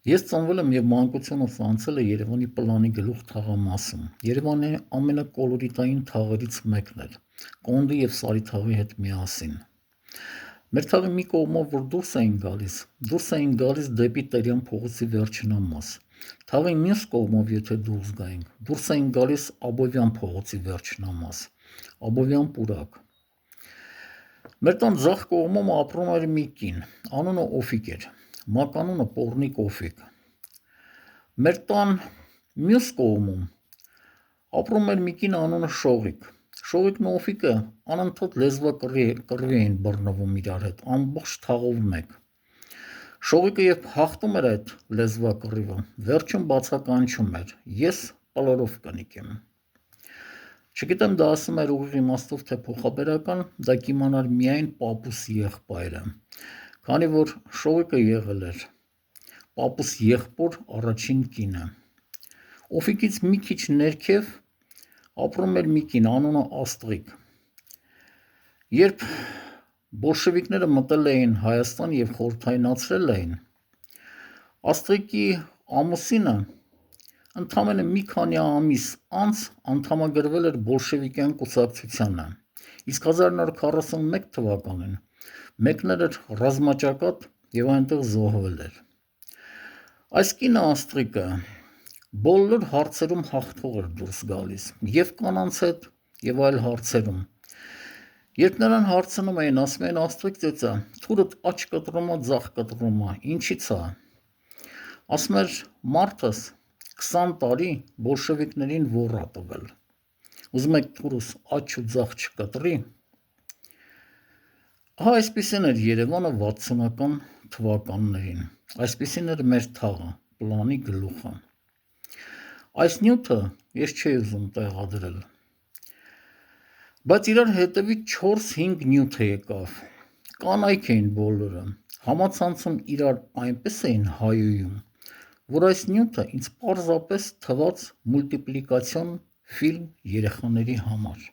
Ես ծնվել եմ և մանկությունս անցել է Երևանի պլանի գլուխ թաղամասում։ Երևանի ամենակոլորիտային թաղերից մեկն էր, Կոնդի և Սարիթաղի հետ միասին։ Մեր թաղի մի կողմով որ դուրս էին գալիս դեպի Տերյան փողոցի վերջնամաս։ Թաղի մյուս կողմով եթե դուրս էին գալիս Աբովյան փողոցի վերջնամաս, Աբովյան պուրակ։ Մեր տան ձախ կողմում ապրում էր մի կին, անունը Օֆիկ էր, մականունը Պոռնիկ Օֆիկ։ Մեր տան մյուս կողմում ապրում էր մի կին անունը Շողիկ։ Շողիկն ու Օֆիկը անընդհատ լեզվակռվի էին բռնվում իրար հետ, ամբողջ թաղով մեկ։ Շողիկը երբ հաղթում էր այդ լեզվակռիվը, վերջում բացականչում էր. ես պլորով կնիկ եմ։ Չգիտեմ դա ասում էր ուղիղ իմաստով թե փոխաբերական, դա կիմանար միայն պապուս եղբայրը, քանի որ Շողիկը եղել էր պապուս եղբոր առաջին կինը։ Օֆիկից մի քիչ ներքև ապրում էր մի կին, անունը Աստղիկ։ Երբ բոլշևիկները մտել էին Հայաստան և խորհրդայնացրել էին, Աստղիկի ամուսինը ընդամենը մի քանի ամիս անց անդամագրվել էր բոլշևիկյան կուսակցությանը, իսկ 1941 թվականին մեկնել էր ռազմաճակատ և այնտեղ զոհվել էր։ Այս կինը Աստղիկը բոլոր հարցերում հաղթող էր դուրս գալիս, և կանանց հետ, և այլ հարցերում։ Երբ նրան հարցնում էին, ասում էին Աստղիկ ծեծա, թուրդ աջ կտրում ա, ձախ կտրում ա, ինչի՞ց ա։ Ասում էր մարդս 20 տարի բոլշևիկներին ոռ ա տվել։ Ուզում եք թուրս աջ ու ձախ չկտրի։ Ահա այսպիսին էր Երևանը 60-ական թվականներին, այսպիսին էր մեր թաղը, պլանի գլուխը։ Այս նյութը ես չէի ուզում տեղադրել, բայց իրար հետևից 4-5 նյութ եկավ, կանայք էին բոլորը, համացանցում իրար այնպես էին հայոյում, որ այս նյութը ինձ պարզապես թվաց մուլտիպլիկացիոն ֆիլմ երեխաների համար։